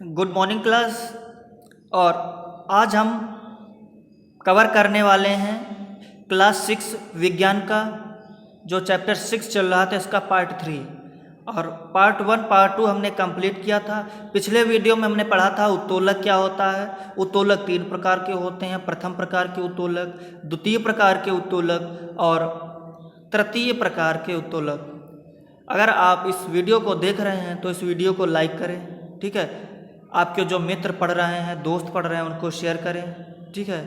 Good morning class. और आज हम कवर करने वाले हैं क्लास 6 विज्ञान का जो चैप्टर 6 चल रहा था इसका पार्ट 3। और पार्ट 1 पार्ट 2 हमने कंप्लीट किया था। पिछले वीडियो में हमने पढ़ा था उत्तोलक क्या होता है। उत्तोलक 3 प्रकार के होते हैं, प्रथम प्रकार के उत्तोलक, द्वितीय प्रकार के उत्तोलक और तृतीय प्रकार के उत्तोलक। अगर आप इस वीडियो को देख रहे हैं तो इस वीडियो को लाइक करें, ठीक है। आपके जो मित्र पढ़ रहे हैं, दोस्त पढ़ रहे हैं, उनको शेयर करें, ठीक है।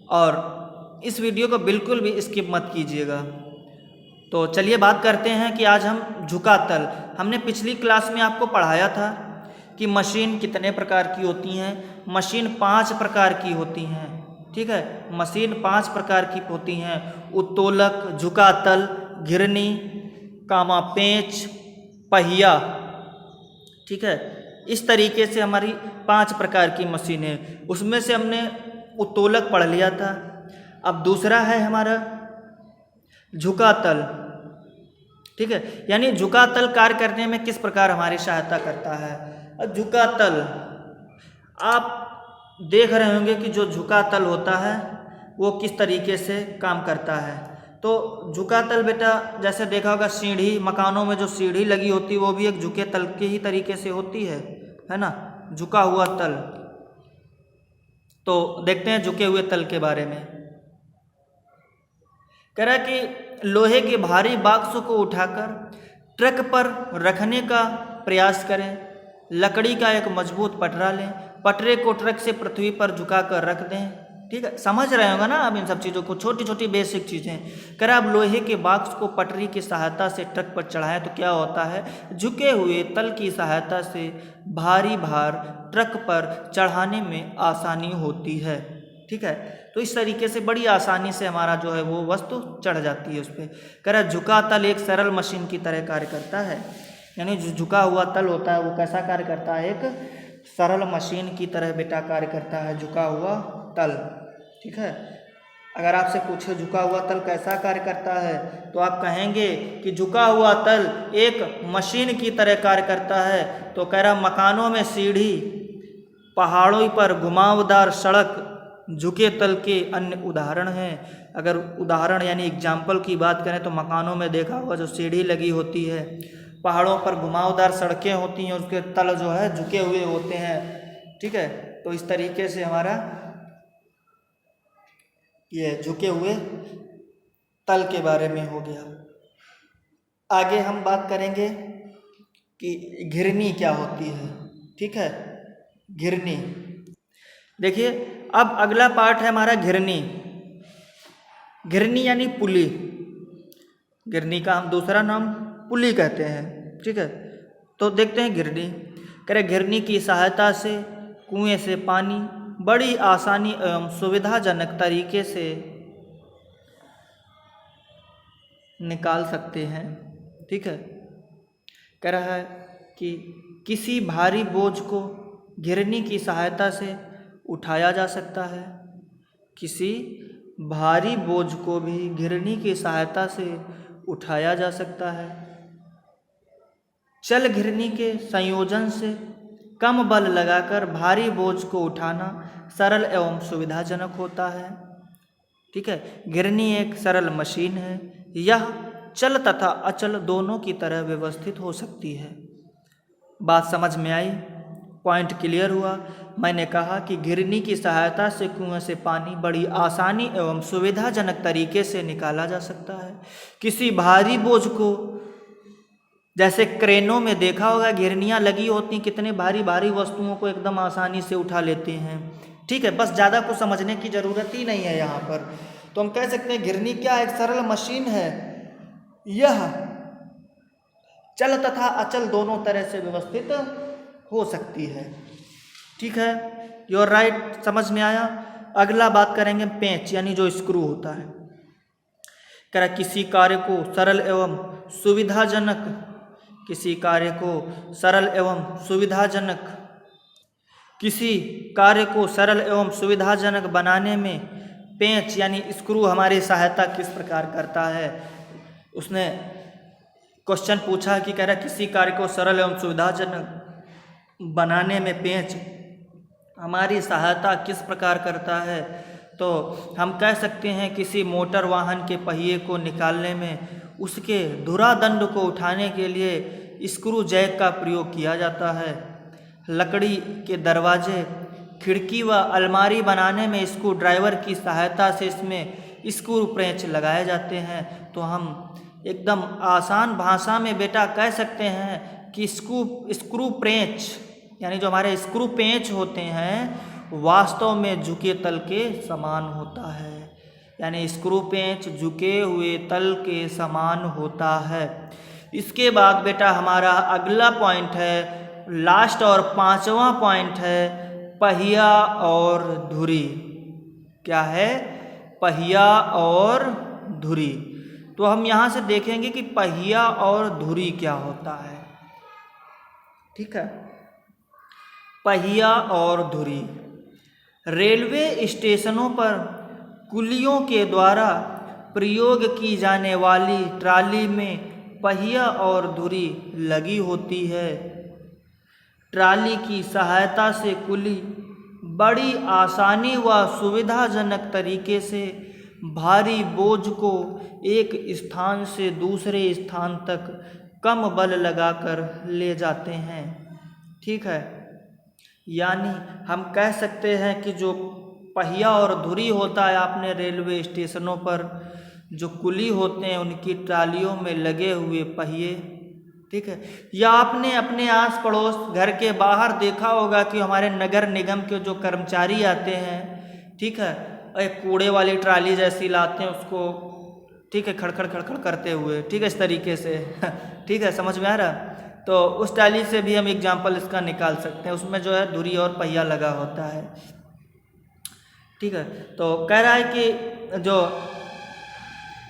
और इस वीडियो को बिल्कुल भी स्किप मत कीजिएगा। तो चलिए बात करते हैं कि आज हम झुका तल। हमने पिछली क्लास में आपको पढ़ाया था कि मशीन कितने प्रकार की होती हैं। मशीन 5 प्रकार की होती हैं, ठीक है। मशीन 5 प्रकार की होती हैं। उत्तोलक, झुका तल, घिरनी, कामा पेंच, पहिया, ठीक है। इस तरीके से हमारी 5 प्रकार की मशीन है। उसमें से हमने उत्तोलक पढ़ लिया था। अब दूसरा है हमारा झुका तल, ठीक है। यानी झुका तल कार्य करने में किस प्रकार हमारी सहायता करता है। झुका तल आप देख रहे होंगे कि जो झुका तल होता है वो किस तरीके से काम करता है। तो झुका तल बेटा जैसे देखा होगा सीढ़ी, मकानों में जो सीढ़ी लगी होती है वो भी एक झुके तल के ही तरीके से होती है ना, झुका हुआ तल। तो देखते हैं झुके हुए तल के बारे में। कह रहा है कि लोहे के भारी बॉक्स को उठाकर ट्रक पर रखने का प्रयास करें। लकड़ी का एक मजबूत पटरा लें, पटरे को ट्रक से पृथ्वी पर झुकाकर रख दें, ठीक है। समझ रहे होगा ना आप इन सब चीज़ों को, छोटी छोटी बेसिक चीज़ें। कह रहा अब लोहे के बॉक्स को पटरी की सहायता से ट्रक पर चढ़ाएं तो क्या होता है, झुके हुए तल की सहायता से भारी भार ट्रक पर चढ़ाने में आसानी होती है, ठीक है। तो इस तरीके से बड़ी आसानी से हमारा जो है वो वस्तु चढ़ जाती है उस पर। कह रहा झुका तल एक सरल मशीन की तरह कार्य करता है। यानी जो झुका हुआ तल होता है वो कैसा कार्य करता है, एक सरल मशीन की तरह बेटा कार्य करता है झुका हुआ तल, ठीक है। अगर आपसे पूछे झुका हुआ तल कैसा कार्य करता है तो आप कहेंगे कि झुका हुआ तल एक मशीन की तरह कार्य करता है। तो कह रहा मकानों में सीढ़ी, पहाड़ों पर घुमावदार सड़क झुके तल के अन्य उदाहरण हैं। अगर उदाहरण यानी एग्जाम्पल की बात करें तो मकानों में देखा होगा जो सीढ़ी लगी होती है, पहाड़ों पर घुमावदार सड़कें होती हैं, उसके तल जो है झुके हुए होते हैं, ठीक है। तो इस तरीके से हमारा ये झुके हुए तल के बारे में हो गया। आगे हम बात करेंगे कि घिरनी क्या होती है, ठीक है। घिरनी देखिए, अब अगला पार्ट है हमारा घिरनी। घिरनी यानी पुली। घिरनी का हम दूसरा नाम पुली कहते हैं, ठीक है। तो देखते हैं घिरनी। करें घिरनी की सहायता से कुएं से पानी बड़ी आसानी एवं सुविधाजनक तरीके से निकाल सकते हैं, ठीक है। कह रहा है कि किसी भारी बोझ को घिरनी की सहायता से उठाया जा सकता है। किसी भारी बोझ को भी घिरनी की सहायता से उठाया जा सकता है। चल घिरनी के संयोजन से कम बल लगाकर भारी बोझ को उठाना सरल एवं सुविधाजनक होता है, ठीक है। घिरनी एक सरल मशीन है। यह चल तथा अचल दोनों की तरह व्यवस्थित हो सकती है। बात समझ में आई, पॉइंट क्लियर हुआ। मैंने कहा कि घिरनी की सहायता से कुएं से पानी बड़ी आसानी एवं सुविधाजनक तरीके से निकाला जा सकता है। किसी भारी बोझ को, जैसे क्रेनों में देखा होगा घिरनियाँ लगी होती, कितने भारी भारी वस्तुओं को एकदम आसानी से उठा लेते हैं, ठीक है। बस ज़्यादा कुछ समझने की ज़रूरत ही नहीं है यहाँ पर। तो हम कह सकते हैं घिरनी क्या एक सरल मशीन है। यह चल तथा अचल दोनों तरह से व्यवस्थित हो सकती है, ठीक है। योर राइट, समझ में आया। अगला बात करेंगे पेंच यानी जो स्क्रू होता है। कह रहा किसी कार्य को सरल एवं सुविधाजनक, किसी कार्य को सरल एवं सुविधाजनक, किसी कार्य को सरल एवं सुविधाजनक बनाने में पेंच यानी स्क्रू हमारी सहायता किस प्रकार करता है। उसने क्वेश्चन पूछा कि कह रहा किसी कार्य को सरल एवं सुविधाजनक बनाने में पेंच हमारी सहायता किस प्रकार करता है, तो हम कह सकते हैं किसी मोटर वाहन के पहिए को निकालने में उसके धुरादंड को उठाने के लिए स्क्रू जैक का प्रयोग किया जाता है। लकड़ी के दरवाजे, खिड़की व अलमारी बनाने में स्क्रू ड्राइवर की सहायता से इसमें स्क्रू पेंच लगाए जाते हैं। तो हम एकदम आसान भाषा में बेटा कह सकते हैं कि स्क्रू पेंच यानी जो हमारे स्क्रू पेंच होते हैं वास्तव में झुके तल के समान होता है, यानी स्क्रू पेंच झुके हुए तल के समान होता है। इसके बाद बेटा हमारा अगला पॉइंट है, लास्ट और 5वां पॉइंट है पहिया और धुरी। क्या है? पहिया और धुरी। तो हम यहाँ से देखेंगे कि पहिया और धुरी क्या होता है। ठीक है, पहिया और धुरी। रेलवे स्टेशनों पर कुलियों के द्वारा प्रयोग की जाने वाली ट्राली में पहिया और धुरी लगी होती है। ट्राली की सहायता से कुली बड़ी आसानी व सुविधाजनक तरीके से भारी बोझ को एक स्थान से दूसरे स्थान तक कम बल लगाकर ले जाते हैं। ठीक है, यानी हम कह सकते हैं कि जो पहिया और धुरी होता है, आपने रेलवे स्टेशनों पर जो कुली होते हैं उनकी ट्रालियों में लगे हुए पहिए, ठीक है, या आपने अपने आस पड़ोस घर के बाहर देखा होगा कि हमारे नगर निगम के जो कर्मचारी आते हैं, ठीक है, एक कूड़े वाली ट्राली जैसी लाते हैं उसको, ठीक है, खड़खड़ खड़खड़ करते हुए, ठीक है, इस तरीके से ठीक है, समझ में आ रहा? तो उस ट्राली से भी हम एग्जाम्पल इसका निकाल सकते हैं, उसमें जो है धुरी और पहिया लगा होता है। ठीक है, तो कह रहा है कि जो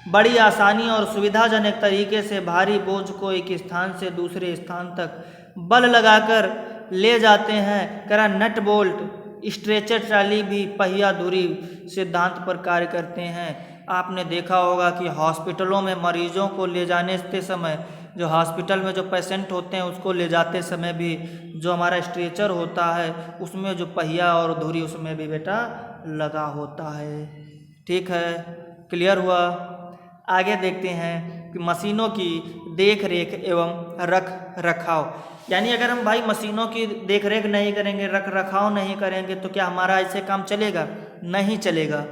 बड़ी आसानी और सुविधाजनक तरीके से भारी बोझ को एक स्थान से दूसरे स्थान तक बल लगाकर ले जाते हैं। कह रहा नट बोल्ट स्ट्रेचर ट्राली भी पहिया धुरी सिद्धांत पर कार्य करते हैं। आपने देखा होगा कि हॉस्पिटलों में मरीजों को ले जाने के समय, जो हॉस्पिटल में जो पेशेंट होते हैं उसको ले जाते समय भी जो हमारा स्ट्रेचर होता है उसमें जो पहिया और धुरी उसमें भी बेटा लगा होता है। ठीक है, क्लियर हुआ? आगे देखते हैं कि मशीनों की देख रेख एवं रख रखाव। यानी अगर हम भाई मशीनों की देख रेख नहीं करेंगे, रख रखाव नहीं करेंगे तो क्या हमारा ऐसे काम चलेगा? नहीं चलेगा।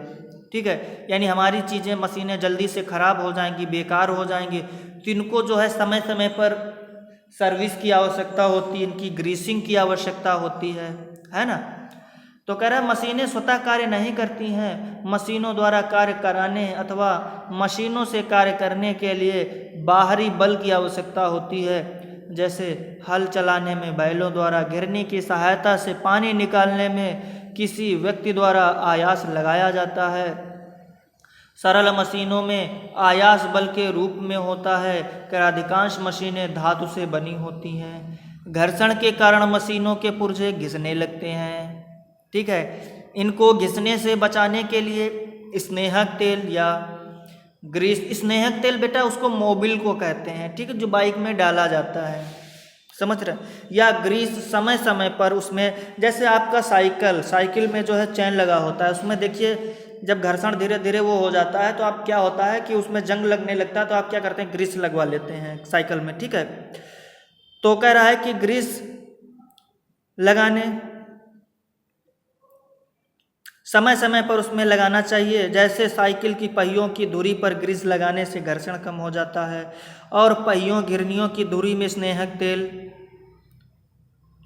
ठीक है, यानी हमारी चीज़ें मशीनें जल्दी से ख़राब हो जाएंगी, बेकार हो जाएंगी। तो इनको जो है समय समय पर सर्विस की आवश्यकता होती है, इनकी ग्रीसिंग की आवश्यकता होती है ना? तो कह रहा है मशीनें स्वतः कार्य नहीं करती हैं, मशीनों द्वारा कार्य कराने अथवा मशीनों से कार्य करने के लिए बाहरी बल की आवश्यकता होती है। जैसे हल चलाने में बैलों द्वारा, गिरनी की सहायता से पानी निकालने में किसी व्यक्ति द्वारा आयास लगाया जाता है। सरल मशीनों में आयास बल के रूप में होता है। कर अधिकांश मशीनें धातु से बनी होती हैं। घर्षण के कारण मशीनों के पुर्जे घिसने लगते हैं। ठीक है, इनको घिसने से बचाने के लिए स्नेहक तेल या ग्रीस, स्नेहक तेल बेटा उसको मोबिल को कहते हैं, ठीक है, जो बाइक में डाला जाता है, समझ रहे, या ग्रीस समय समय पर उसमें, जैसे आपका साइकिल में जो है चैन लगा होता है, उसमें देखिए जब घर्षण धीरे धीरे वो हो जाता है तो आप क्या होता है कि उसमें जंग लगने लगता है, तो आप क्या करते हैं, ग्रीस लगवा लेते हैं साइकिल में। ठीक है, तो कह रहा है कि ग्रीस लगाने समय समय पर उसमें लगाना चाहिए। जैसे साइकिल की पहियों की धुरी पर ग्रीस लगाने से घर्षण कम हो जाता है, और पहियों गिरनियों की धुरी में स्नेहक तेल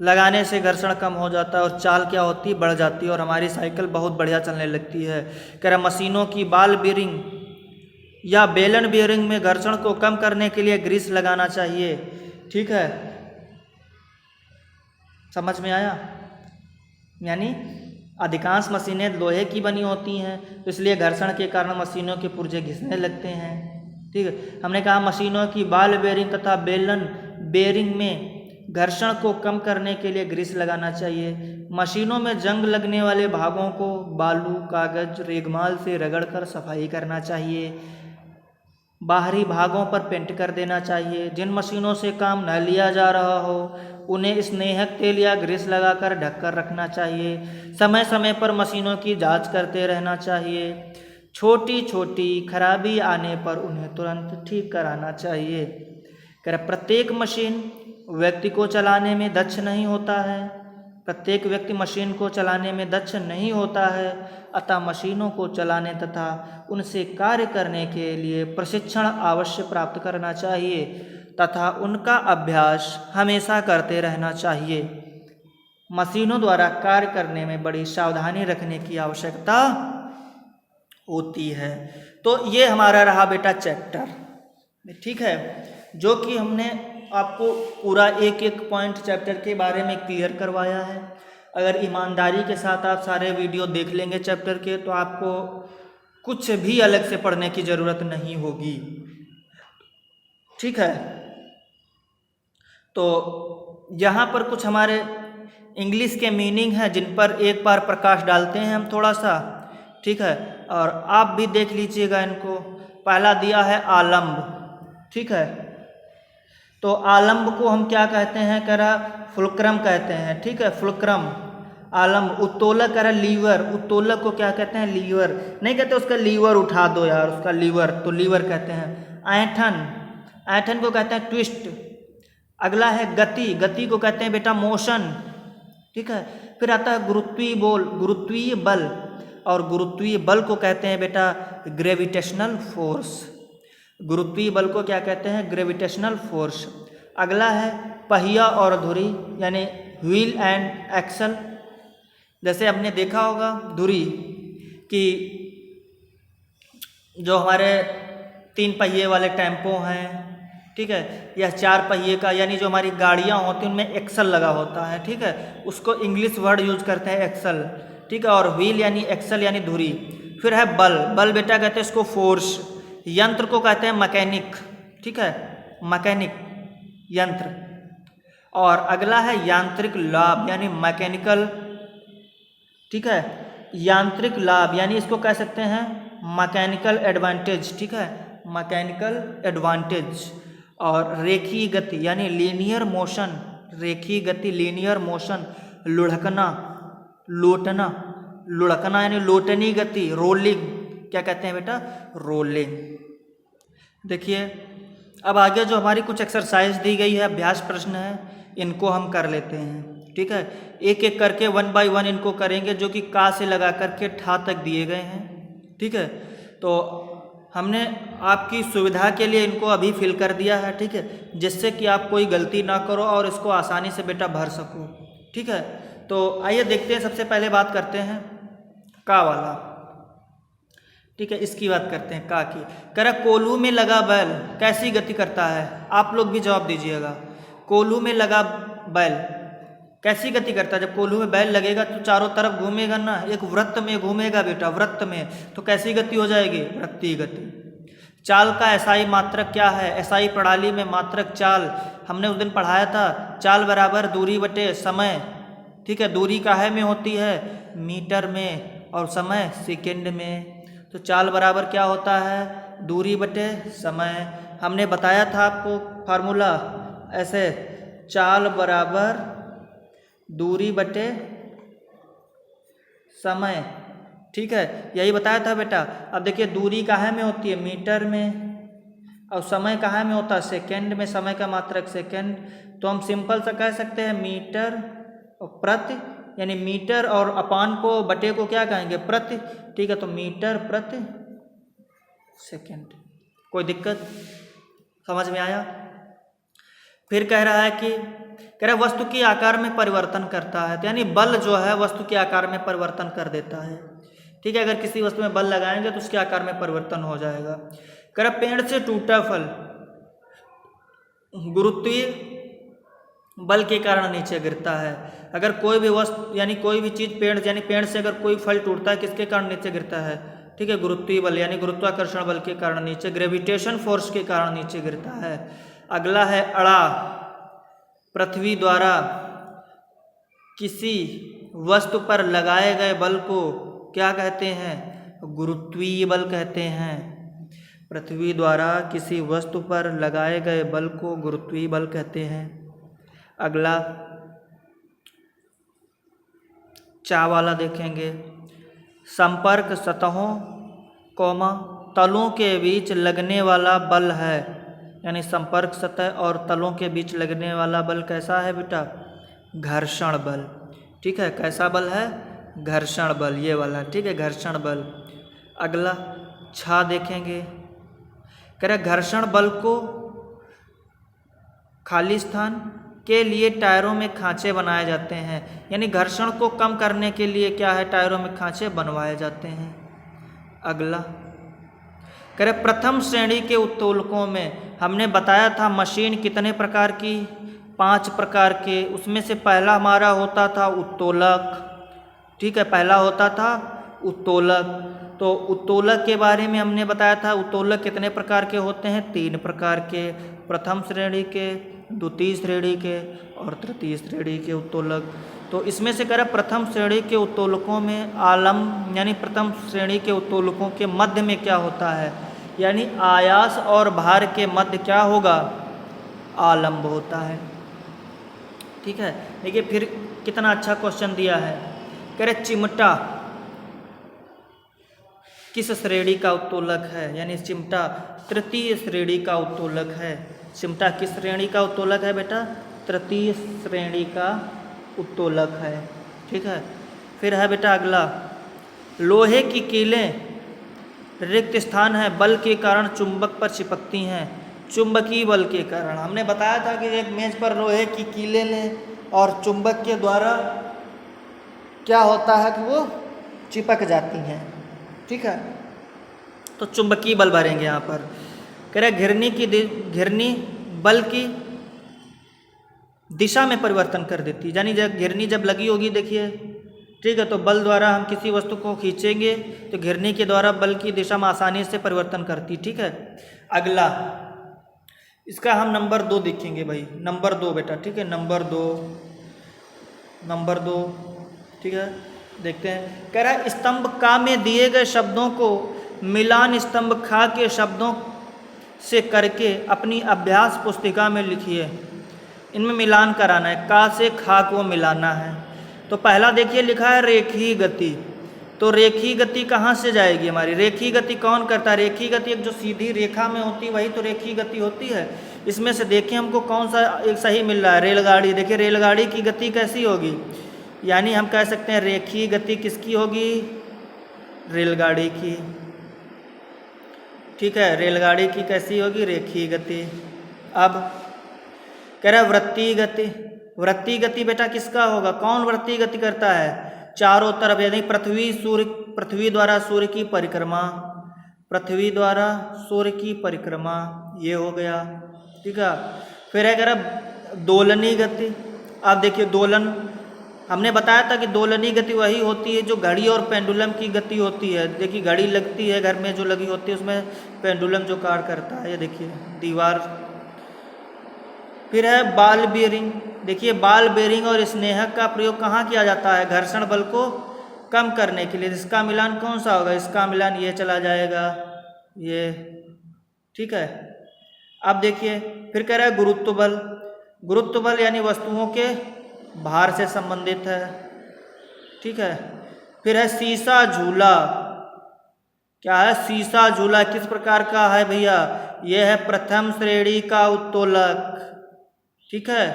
लगाने से घर्षण कम हो जाता है और चाल क्या होती है, बढ़ जाती है, और हमारी साइकिल बहुत बढ़िया चलने लगती है। कह रहा मशीनों की बाल बेरिंग या बेलन बेरिंग में घर्षण को कम करने के लिए ग्रीस लगाना चाहिए। ठीक है, समझ में आया? यानी अधिकांश मशीनें लोहे की बनी होती हैं, तो इसलिए घर्षण के कारण मशीनों के पुर्जे घिसने लगते हैं। ठीक है, हमने कहा मशीनों की बाल बेरिंग तथा बेलन बेरिंग में घर्षण को कम करने के लिए ग्रीस लगाना चाहिए। मशीनों में जंग लगने वाले भागों को बालू, कागज, रेगमाल से रगड़कर सफाई करना चाहिए। बाहरी भागों पर पेंट कर देना चाहिए। जिन मशीनों से काम न लिया जा रहा हो उन्हें स्नेहक तेल या ग्रीस लगाकर ढककर रखना चाहिए। समय समय पर मशीनों की जांच करते रहना चाहिए। छोटी छोटी खराबी आने पर उन्हें तुरंत ठीक कराना चाहिए। प्रत्येक मशीन व्यक्ति को चलाने में दक्ष नहीं होता है। प्रत्येक व्यक्ति मशीन को चलाने में दक्ष नहीं होता है, अतः मशीनों को चलाने तथा उनसे कार्य करने के लिए प्रशिक्षण अवश्य प्राप्त करना चाहिए तथा उनका अभ्यास हमेशा करते रहना चाहिए। मशीनों द्वारा कार्य करने में बड़ी सावधानी रखने की आवश्यकता होती है। तो ये हमारा रहा बेटा चैप्टर, ठीक है, जो कि हमने आपको पूरा एक एक पॉइंट चैप्टर के बारे में क्लियर करवाया है। अगर ईमानदारी के साथ आप सारे वीडियो देख लेंगे चैप्टर के तो आपको कुछ भी अलग से पढ़ने की ज़रूरत नहीं होगी, ठीक है। तो यहाँ पर कुछ हमारे इंग्लिश के मीनिंग हैं जिन पर एक बार प्रकाश डालते हैं हम थोड़ा सा, ठीक है, और आप भी देख लीजिएगा इनको। पहला दिया है आलम्ब, ठीक है, तो आलम्ब को हम क्या कहते हैं, कह रहा फुलक्रम कहते हैं, ठीक है, फुलक्रम। आलम्ब उत्तोलक कह रहा लीवर, उत्तोलक को क्या कहते हैं, लीवर। नहीं कहते उसका लीवर उठा दो यार, उसका लीवर, तो लीवर कहते हैं। ऐंठन, ऐंठन को कहते हैं ट्विस्ट। अगला है गति, गति को कहते हैं बेटा मोशन, ठीक है। फिर आता है गुरुत्वीय बल, गुरुत्वीय बल, और गुरुत्वीय बल को कहते हैं बेटा ग्रेविटेशनल फोर्स। गुरुत्वीय बल को क्या कहते हैं, ग्रेविटेशनल फोर्स। अगला है पहिया और धुरी, यानी व्हील एंड एक्सल। जैसे आपने देखा होगा धुरी कि जो हमारे 3 पहिए वाले टेम्पो हैं, ठीक है, या 4 पहिए का, यानी जो हमारी गाड़ियाँ होती हैं उनमें एक्सल लगा होता है, ठीक है, उसको इंग्लिश वर्ड यूज करते हैं एक्सल, ठीक है। और व्हील यानी एक्सल यानी धुरी। फिर है बल, बल बेटा कहते हैं इसको फोर्स। यंत्र को कहते हैं मैकेनिक, ठीक है, मैकेनिक यंत्र। और अगला है यांत्रिक लाभ यानी मैकेनिकल, ठीक है, यांत्रिक लाभ यानी इसको कह सकते हैं मैकेनिकल एडवांटेज, ठीक है, मैकेनिकल एडवांटेज। और रेखीय गति यानी लीनियर मोशन, रेखीय गति लीनियर मोशन। लुढ़कना, लोटना, लुढ़कना यानी लोटनी गति, रोलिंग, क्या कहते हैं बेटा, रोलिंग। देखिए अब आगे जो हमारी कुछ एक्सरसाइज दी गई है, अभ्यास प्रश्न है, इनको हम कर लेते हैं, ठीक है। एक एक करके 1 बाय 1 इनको करेंगे, जो कि का से लगा करके ठा तक दिए गए हैं, ठीक है। तो हमने आपकी सुविधा के लिए इनको अभी फिल कर दिया है, ठीक है, जिससे कि आप कोई गलती ना करो और इसको आसानी से बेटा भर सको, ठीक है। तो आइए देखते हैं, सबसे पहले बात करते हैं का वाला, ठीक है, इसकी बात करते हैं का की। कह रहा कोल्हू में लगा बैल कैसी गति करता है, आप लोग भी जवाब दीजिएगा। कोल्हू में लगा बैल कैसी गति करता है? जब कोल्हू में बैल लगेगा तो चारों तरफ घूमेगा ना, एक वृत्त में घूमेगा बेटा, वृत्त में, तो कैसी गति हो जाएगी, वृत्तीय गति। चाल का एसआई मात्रक क्या है? एसआई प्रणाली में मात्रक चाल हमने उस दिन पढ़ाया था, चाल बराबर दूरी बटे समय, ठीक है। दूरी काहे में होती है, मीटर में, और समय सेकंड में। तो चाल बराबर क्या होता है, दूरी बटे समय। हमने बताया था आपको फार्मूला ऐसे, चाल बराबर दूरी बटे समय, ठीक है, यही बताया था बेटा। अब देखिए दूरी काहे में होती है, मीटर में, और समय काहे में होता है, सेकंड में, समय का मात्रक सेकंड। तो हम सिंपल सा कह सकते हैं मीटर और प्रति, यानी मीटर और अपान को बटे को क्या कहेंगे, प्रति, ठीक है। तो मीटर प्रति सेकंड। कोई दिक्कत समझ में आया? फिर कह रहा है कि कह रहा वस्तु के आकार में परिवर्तन करता है, तो यानी बल जो है वस्तु के आकार में परिवर्तन कर देता है, ठीक है। अगर किसी वस्तु में बल लगाएंगे तो उसके आकार में परिवर्तन हो जाएगा। कह रहा पेड़ से टूटा फल गुरुत्वीय बल के कारण नीचे गिरता है। अगर कोई भी वस्तु यानी कोई भी चीज़ पेड़, यानी पेड़ से अगर कोई फल टूटता है, किसके कारण नीचे गिरता है, ठीक है, गुरुत्वीय बल यानी गुरुत्वाकर्षण बल के कारण नीचे, ग्रेविटेशन फोर्स के कारण नीचे गिरता है। अगला है अड़ा, पृथ्वी द्वारा किसी वस्तु पर लगाए गए बल को क्या कहते हैं, गुरुत्वीय बल कहते हैं। पृथ्वी द्वारा किसी वस्तु पर लगाए गए बल को गुरुत्वीय बल कहते हैं। अगला चा वाला देखेंगे, संपर्क सतहों कौमा तलों के बीच लगने वाला बल है, यानी संपर्क सतह और तलों के बीच लगने वाला बल कैसा है बेटा? घर्षण बल। ठीक है, कैसा बल है? घर्षण बल, ये वाला। ठीक है, घर्षण बल। अगला छा देखेंगे, कह रहे घर्षण बल को खाली स्थान के लिए टायरों में खांचे बनाए जाते हैं, यानी घर्षण को कम करने के लिए क्या है? टायरों में खांचे बनवाए जाते हैं। अगला कह रहे प्रथम श्रेणी के उत्तोलकों में हमने बताया था मशीन कितने प्रकार की? 5 प्रकार के। उसमें से पहला हमारा होता था उत्तोलक। ठीक है, पहला होता था उत्तोलक। तो उत्तोलक के बारे में हमने बताया था उत्तोलक कितने प्रकार के होते हैं? 3 प्रकार के, प्रथम श्रेणी के, द्वितीय श्रेणी के और तृतीय श्रेणी के उत्तोलक। तो इसमें से कह रहा प्रथम श्रेणी के उत्तोलकों में आलम, यानी प्रथम श्रेणी के उत्तोलकों के मध्य में क्या होता है? यानी आयास और भार के मध्य क्या होगा? आलम्ब होता है। ठीक है, देखिए फिर कितना अच्छा क्वेश्चन दिया है। कह रहे चिमटा किस श्रेणी का उत्तोलक है? यानी चिमटा तृतीय श्रेणी का उत्तोलक है। चिमटा किस श्रेणी का उत्तोलक है बेटा? तृतीय श्रेणी का उत्तोलक है। ठीक है, फिर है बेटा अगला, लोहे की कीलें रिक्त स्थान है बल के कारण चुंबक पर चिपकती हैं। चुंबकीय बल के कारण हमने बताया था कि एक मेज पर लोहे की कीलें लें और चुंबक के द्वारा क्या होता है कि वो चिपक जाती हैं। ठीक है, तो चुंबकीय बल भरेंगे यहाँ पर। कह रहे घिरनी बल की दिशा में परिवर्तन कर देती है, यानी जब घिरनी जब लगी होगी देखिए, ठीक है, तो बल द्वारा हम किसी वस्तु को खींचेंगे तो घिरनी के द्वारा बल की दिशा में आसानी से परिवर्तन करती। ठीक है, अगला इसका हम नंबर 2 देखेंगे भाई, नंबर 2 बेटा। ठीक है, नंबर दो। ठीक है, देखते हैं। कह रहा है स्तंभ का में दिए गए शब्दों को मिलान स्तंभ खा के शब्दों से करके अपनी अभ्यास पुस्तिका में लिखिए। इनमें मिलान कराना है, का से खा को मिलाना है। तो पहला देखिए लिखा है रेखीय गति। तो रेखीय गति कहाँ से जाएगी हमारी? रेखीय गति कौन करता है? रेखीय गति एक जो सीधी रेखा में होती है वही तो रेखीय गति होती है। इसमें से देखिए हमको कौन सा एक सही मिल रहा है? रेलगाड़ी। देखिए रेलगाड़ी की गति कैसी होगी? यानी हम कह सकते हैं रेखीय गति किसकी होगी? रेलगाड़ी की। ठीक है, रेलगाड़ी की कैसी होगी? रेखीय गति। अब कह रहा है वृत्तीय गति। वृत्तीय गति बेटा किसका होगा? कौन वृत्तीय गति करता है? चारों तरफ, यानी पृथ्वी द्वारा सूर्य की परिक्रमा, पृथ्वी द्वारा सूर्य की परिक्रमा, ये हो गया। ठीक है, फिर है कह रहा दोलनीय गति। आप देखिए दोलन, हमने बताया था कि दोलनीय गति वही होती है जो घड़ी और पेंडुलम की गति होती है। देखिए घड़ी लगती है घर में जो लगी होती है, उसमें पेंडुलम जो कार्य करता है, ये देखिए दीवार। फिर है बॉल बेयरिंग। देखिए बॉल बेयरिंग और स्नेहक का प्रयोग कहाँ किया जाता है? घर्षण बल को कम करने के लिए। इसका मिलान कौन सा होगा? इसका मिलान ये चला जाएगा, ये। ठीक है, अब देखिए फिर कह रहा है गुरुत्व बल। गुरुत्व बल यानी वस्तुओं के भार से संबंधित है। ठीक है, फिर है सीसा झूला। क्या है? सीसा झूला किस प्रकार का है भैया? यह है प्रथम श्रेणी का उत्तोलक। ठीक है,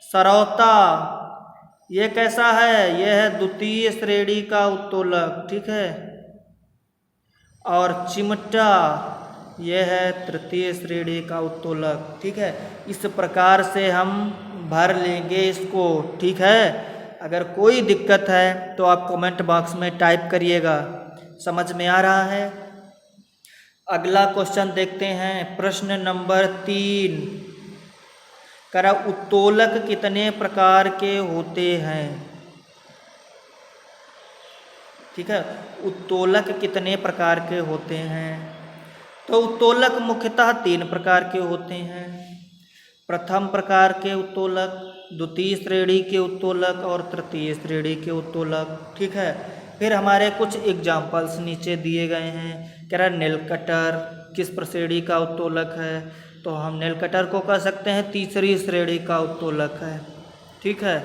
सरौता ये कैसा है? यह है द्वितीय श्रेणी का उत्तोलक। ठीक है, और चिमटा यह है तृतीय श्रेणी का उत्तोलक। ठीक है, इस प्रकार से हम भर लेंगे इसको। ठीक है, अगर कोई दिक्कत है तो आप कमेंट बॉक्स में टाइप करिएगा। समझ में आ रहा है? अगला क्वेश्चन देखते हैं, प्रश्न नंबर 3। करा उत्तोलक कितने प्रकार के होते हैं? ठीक है, उत्तोलक कितने प्रकार के होते हैं? तो उत्तोलक मुख्यतः 3 प्रकार के होते हैं। प्रथम प्रकार के उत्तोलक, द्वितीय श्रेणी के उत्तोलक और तृतीय श्रेणी के उत्तोलक। ठीक है, फिर हमारे कुछ एग्जाम्पल्स नीचे दिए गए हैं। कह रहा नीलकटर किस श्रेणी का उत्तोलक है? तो हम नेल कटर को कह सकते हैं तीसरी श्रेणी का उत्तोलक है। ठीक है।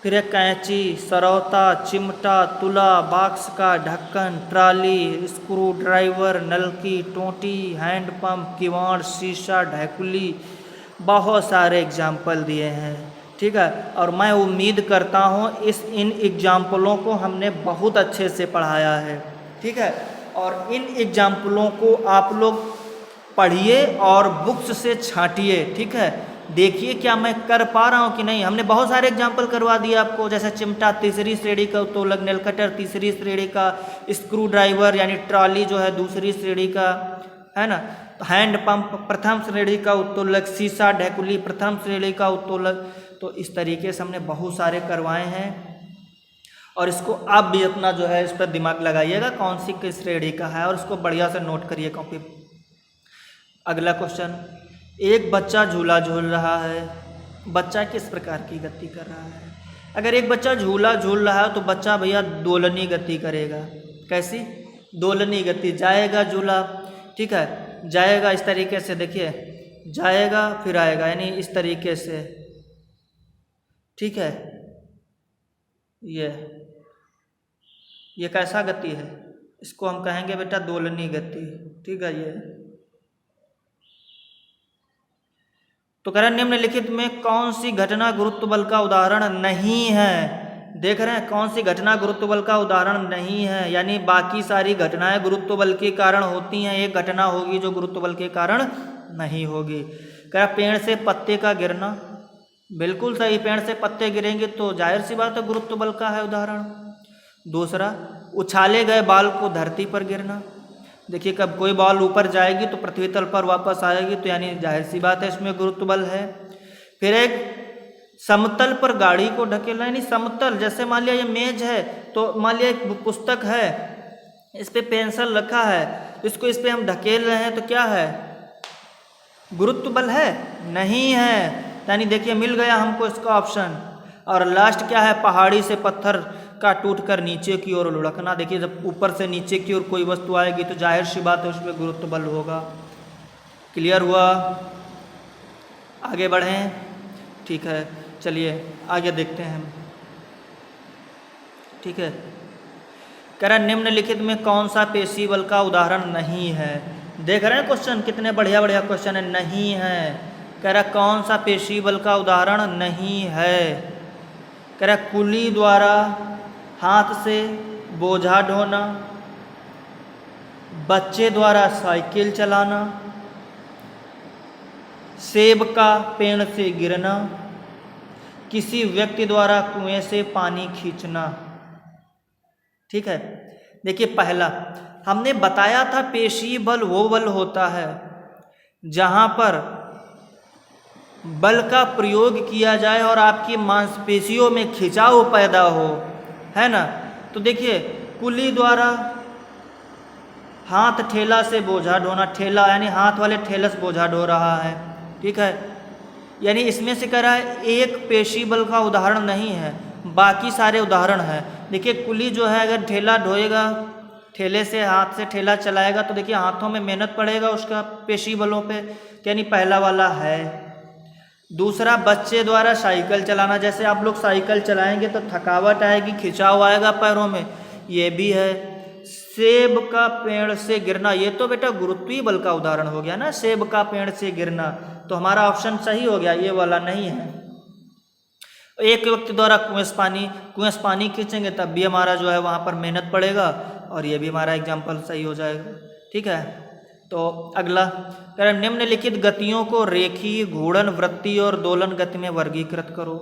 फिर एक कैंची, सरौता, चिमटा, तुला, बॉक्स का ढक्कन, ट्राली, स्क्रू ड्राइवर, नलकी, टोंटी, हैंडपंप, किवाड़, शीशा, ढैकुली, बहुत सारे एग्जाम्पल दिए हैं। ठीक है। और मैं उम्मीद करता हूँ इन एग्जाम्पलों को हमने बहुत अच्छे से पढ़ाया है। ठीक है। और इन एग्जाम्पलों को आप लोग पढ़िए और बुक्स से छांटिए। ठीक है। देखिए क्या मैं कर पा रहा हूँ कि नहीं। हमने बहुत सारे एग्जाम्पल करवा दिए आपको, जैसे चिमटा तीसरी श्रेणी का उत्तोलक, नेल कटर तीसरी श्रेणी का, स्क्रू ड्राइवर यानी ट्रॉली जो है दूसरी श्रेणी का, है ना, हैंड पंप प्रथम श्रेणी का उत्तोलक, शीशा ढैकुली प्रथम श्रेणी का उत्तोलक। तो इस तरीके से हमने बहुत सारे करवाए हैं और इसको आप भी अपना जो है इस पर दिमाग लगाइएगा कौन सी किस श्रेणी का है और उसको बढ़िया से नोट करिए कॉपी। अगला क्वेश्चन, एक बच्चा झूला झूल रहा है। बच्चा किस प्रकार की गति कर रहा है? अगर एक बच्चा झूला झूल रहा है तो बच्चा भैया दोलनी गति करेगा। कैसी? दोलनी गति। जाएगा झूला, ठीक है, जाएगा इस तरीके से, देखिए जाएगा फिर आएगा, यानी इस तरीके से। ठीक है। ये कैसा गति है? इसको हम कहेंगे बेटा दोलनी गति। ठीक है। ये तो कह रहे हैं निम्नलिखित में कौन सी घटना गुरुत्व बल का उदाहरण नहीं है? देख रहे हैं कौन सी घटना गुरुत्व बल का उदाहरण नहीं है, यानी बाकी सारी घटनाएं गुरुत्व बल के कारण होती हैं, एक घटना होगी जो गुरुत्व बल के कारण नहीं होगी। कह रहा पेड़ से पत्ते का गिरना, बिल्कुल सही, पेड़ से पत्ते गिरेंगे तो जाहिर सी बात है गुरुत्व बल का है उदाहरण। दूसरा, उछाले गए बाल को धरती पर गिरना। देखिए कब कोई बॉल ऊपर जाएगी तो पृथ्वी तल पर वापस आएगी, तो यानी जाहिर सी बात है इसमें गुरुत्व बल है। फिर एक समतल पर गाड़ी को ढकेलना, यानी समतल, जैसे मान लिया ये मेज है तो मान लिया एक पुस्तक है, इस पे पेंसिल रखा है, इसको इस पे हम ढकेल रहे हैं तो क्या है? गुरुत्व बल है? नहीं है। यानी देखिए मिल गया हमको इसका ऑप्शन। और लास्ट क्या है? पहाड़ी से पत्थर का टूटकर नीचे की ओर लुढ़कना। देखिए जब ऊपर से नीचे की ओर कोई वस्तु आएगी तो जाहिर सी बात है उसमें गुरुत्व बल होगा। क्लियर हुआ? आगे बढ़ें? ठीक है, चलिए आगे देखते हैं। ठीक है। कह रहा निम्नलिखित में कौन सा पेशी बल का उदाहरण नहीं है? देख रहे हैं क्वेश्चन कितने बढ़िया बढ़िया क्वेश्चन है। नहीं है। कह रहा कौन सा पेशी बल का उदाहरण नहीं है? कह रहा कुली द्वारा हाथ से बोझा ढोना, बच्चे द्वारा साइकिल चलाना, सेब का पेड़ से गिरना, किसी व्यक्ति द्वारा कुएं से पानी खींचना। ठीक है। देखिए पहला हमने बताया था पेशी बल वो बल होता है जहां पर बल का प्रयोग किया जाए और आपकी मांसपेशियों में खिंचाव पैदा हो, है ना। तो देखिए कुली द्वारा हाथ ठेला से बोझा ढोना, ठेला यानी हाथ वाले ठेले से बोझा ढो रहा है। ठीक है। यानी इसमें से कह रहा है एक पेशी बल का उदाहरण नहीं है, बाकी सारे उदाहरण हैं। देखिए कुली जो है अगर ठेला ढोएगा, ठेले से हाथ से ठेला चलाएगा तो देखिए हाथों में मेहनत पड़ेगा उसका पेशी बलों पे, यानी पहला वाला है। दूसरा बच्चे द्वारा साइकिल चलाना, जैसे आप लोग साइकिल चलाएंगे तो थकावट आएगी, खिंचाव आएगा पैरों में, ये भी है। सेब का पेड़ से गिरना, ये तो बेटा गुरुत्वीय बल का उदाहरण हो गया ना, सेब का पेड़ से गिरना, तो हमारा ऑप्शन सही हो गया, ये वाला नहीं है। एक व्यक्ति द्वारा कुएं से पानी खींचेंगे तब भी हमारा जो है वहाँ पर मेहनत पड़ेगा और ये भी हमारा एग्जाम्पल सही हो जाएगा। ठीक है। तो अगला कह रहे निम्नलिखित गतियों को रेखीय, घूर्णन, वृत्तीय और दोलन गति में वर्गीकृत करो।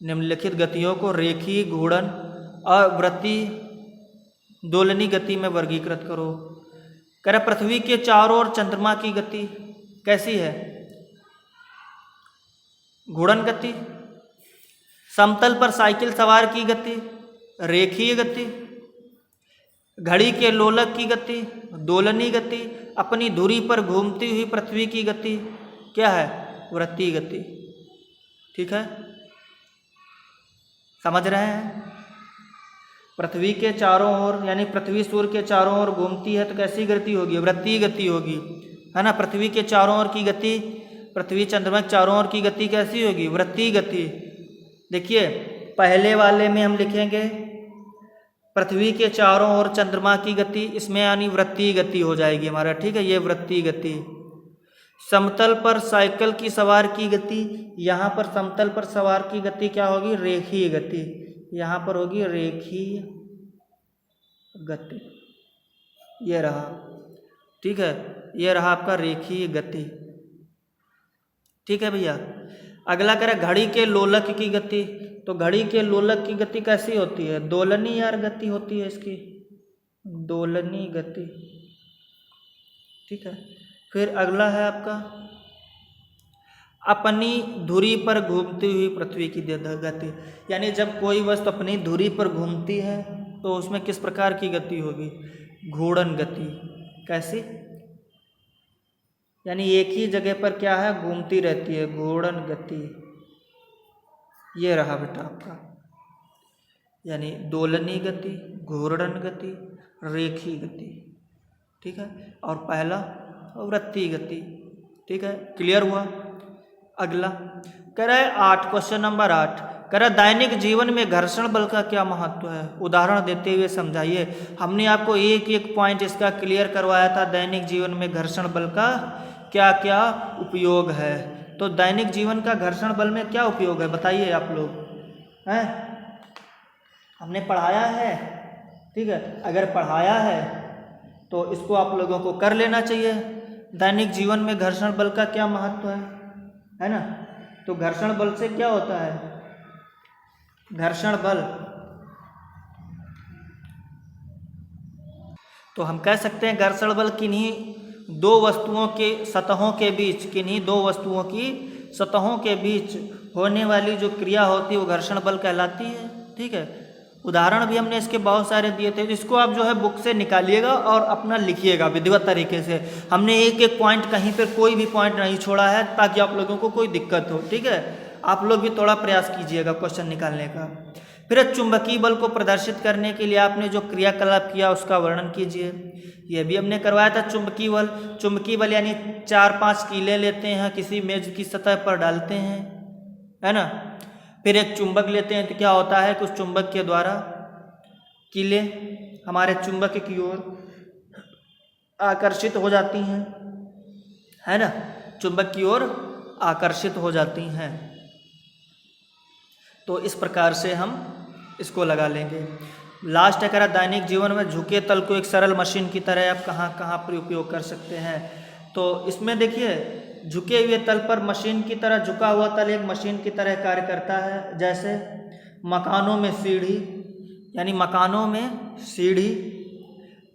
निम्नलिखित गतियों को रेखीय, घूर्णन और वृत्तीय, दोलनी गति में वर्गीकृत करो। कह रहे पृथ्वी के चारों ओर चंद्रमा की गति कैसी है? घूर्णन गति। समतल पर साइकिल सवार की गति रेखीय गति। घड़ी के लोलक की गति दोलनी गति। अपनी धुरी पर घूमती हुई पृथ्वी की गति क्या है? वृत्तीय गति। ठीक है, समझ रहे हैं? पृथ्वी के चारों ओर यानी पृथ्वी सूर्य के चारों ओर घूमती है तो कैसी गति होगी? वृत्तीय गति होगी। है ना। पृथ्वी के चारों ओर की गति, पृथ्वी चंद्रमा के चारों ओर की गति कैसी होगी? वृत्तीय गति। देखिए पहले वाले में हम लिखेंगे पृथ्वी के चारों ओर चंद्रमा की गति, इसमें यानी वृत्तीय गति हो जाएगी हमारा, ठीक है, ये वृत्तीय गति। समतल पर साइकिल की सवार की गति, यहाँ पर समतल पर सवार की गति क्या होगी? रेखीय गति। यहाँ पर होगी रेखीय गति, ये रहा, ठीक है, ये रहा आपका रेखीय गति, ठीक है भैया। अगला करें घड़ी के लोलक की गति। तो घड़ी के लोलक की गति कैसी होती है? दोलनी यार गति होती है इसकी, दोलनी गति, ठीक है। फिर अगला है आपका अपनी धुरी पर घूमती हुई पृथ्वी की गति, यानी जब कोई वस्तु अपनी धुरी पर घूमती है तो उसमें किस प्रकार की गति होगी? घूर्णन गति। कैसी? यानी एक ही जगह पर क्या है? घूमती रहती है, घूर्णन गति। ये रहा बेटा आपका, यानी दोलनी गति, घूर्णन गति, रेखीय गति, ठीक है। और पहला वृत्तीय गति, ठीक है, क्लियर हुआ। अगला कह रहा है 8, क्वेश्चन नंबर 8 कह रहा है दैनिक जीवन में घर्षण बल का क्या महत्व है? उदाहरण देते हुए समझाइए। हमने आपको एक एक पॉइंट इसका क्लियर करवाया था, दैनिक जीवन में घर्षण बल का क्या क्या उपयोग है। तो दैनिक जीवन का घर्षण बल में क्या उपयोग है बताइए आप लोग, हैं? हमने पढ़ाया है, ठीक है, अगर पढ़ाया है तो इसको आप लोगों को कर लेना चाहिए। दैनिक जीवन में घर्षण बल का क्या महत्व है ना। तो घर्षण बल से क्या होता है? घर्षण बल, तो हम कह सकते हैं घर्षण बल किन्हीं दो वस्तुओं के सतहों के बीच, किन्हीं दो वस्तुओं की सतहों के बीच होने वाली जो क्रिया होती है वो घर्षण बल कहलाती है, ठीक है। उदाहरण भी हमने इसके बहुत सारे दिए थे, इसको आप जो है बुक से निकालिएगा और अपना लिखिएगा विधिवत तरीके से। हमने एक एक पॉइंट, कहीं पर कोई भी पॉइंट नहीं छोड़ा है ताकि आप लोगों को कोई दिक्कत हो, ठीक है। आप लोग भी थोड़ा प्रयास कीजिएगा क्वेश्चन निकालने का। फिर चुंबकीय बल को प्रदर्शित करने के लिए आपने जो क्रियाकलाप किया उसका वर्णन कीजिए। ये भी हमने करवाया था। चुंबकीय बल, चुंबकीय बल यानी 4-5 कीले लेते हैं, किसी मेज की सतह पर डालते हैं, है ना। फिर एक चुंबक लेते हैं तो क्या होता है कि उस चुंबक के द्वारा कीले हमारे चुंबक की ओर आकर्षित हो जाती हैं, है ना, चुंबक की ओर आकर्षित हो जाती हैं। तो इस प्रकार से हम इसको लगा लेंगे। लास्ट है कह रहा दैनिक जीवन में झुके तल को एक सरल मशीन की तरह आप कहाँ कहाँ पर उपयोग कर सकते हैं। तो इसमें देखिए झुके हुए तल पर मशीन की तरह, झुका हुआ तल एक मशीन की तरह कार्य करता है। जैसे मकानों में सीढ़ी, यानी मकानों में सीढ़ी,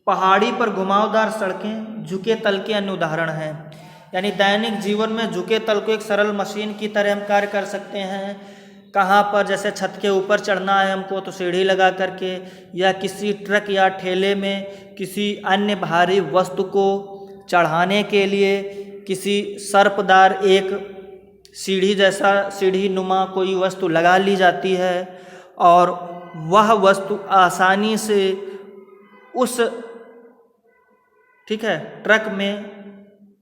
पहाड़ी पर घुमावदार सड़कें झुके तल के अन्य उदाहरण हैं। यानी दैनिक जीवन में झुके तल को एक सरल मशीन की तरह हम कार्य कर सकते हैं। कहाँ पर? जैसे छत के ऊपर चढ़ना है हमको तो सीढ़ी लगा करके, या किसी ट्रक या ठेले में किसी अन्य भारी वस्तु को चढ़ाने के लिए किसी सर्पदार एक सीढ़ी जैसा, सीढ़ी नुमा कोई वस्तु लगा ली जाती है और वह वस्तु आसानी से उस, ठीक है, ट्रक में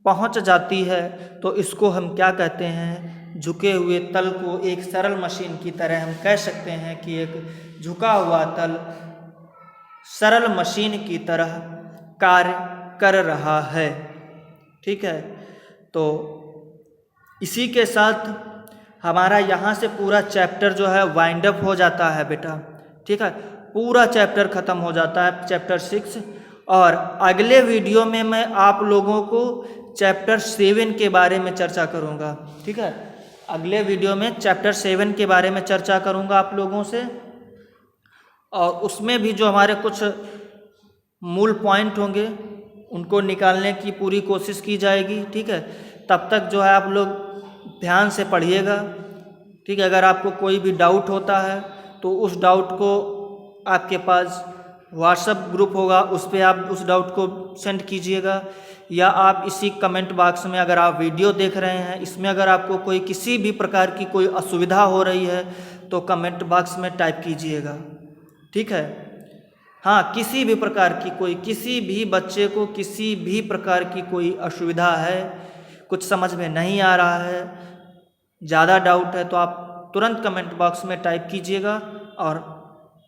पहुंच जाती है। तो इसको हम क्या कहते हैं? झुके हुए तल को एक सरल मशीन की तरह हम कह सकते हैं कि एक झुका हुआ तल सरल मशीन की तरह कार्य कर रहा है, ठीक है। तो इसी के साथ हमारा यहाँ से पूरा चैप्टर जो है वाइंड अप हो जाता है बेटा, ठीक है, पूरा चैप्टर ख़त्म हो जाता है, चैप्टर 6। और अगले वीडियो में मैं आप लोगों को चैप्टर 7 के बारे में चर्चा करूँगा, ठीक है। अगले वीडियो में चैप्टर 7 के बारे में चर्चा करूँगा आप लोगों से, और उसमें भी जो हमारे कुछ मूल पॉइंट होंगे उनको निकालने की पूरी कोशिश की जाएगी, ठीक है। तब तक जो है आप लोग ध्यान से पढ़िएगा, ठीक है। अगर आपको कोई भी डाउट होता है तो उस डाउट को आपके पास व्हाट्सएप ग्रुप होगा, उस पर आप उस डाउट को सेंड कीजिएगा, या आप इसी कमेंट बॉक्स में अगर आप वीडियो देख रहे हैं इसमें अगर आपको कोई किसी भी प्रकार की कोई असुविधा हो रही है तो कमेंट बॉक्स में टाइप कीजिएगा, ठीक है। हाँ, किसी भी प्रकार की किसी भी बच्चे को किसी भी प्रकार की कोई असुविधा है, कुछ समझ में नहीं आ रहा है, ज़्यादा डाउट है, तो आप तुरंत कमेंट बॉक्स में टाइप कीजिएगा और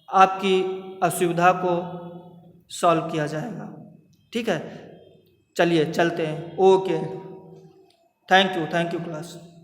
आपकी असुविधा को सॉल्व किया जाएगा। ठीक है, चलिए चलते हैं। Okay, thank you class.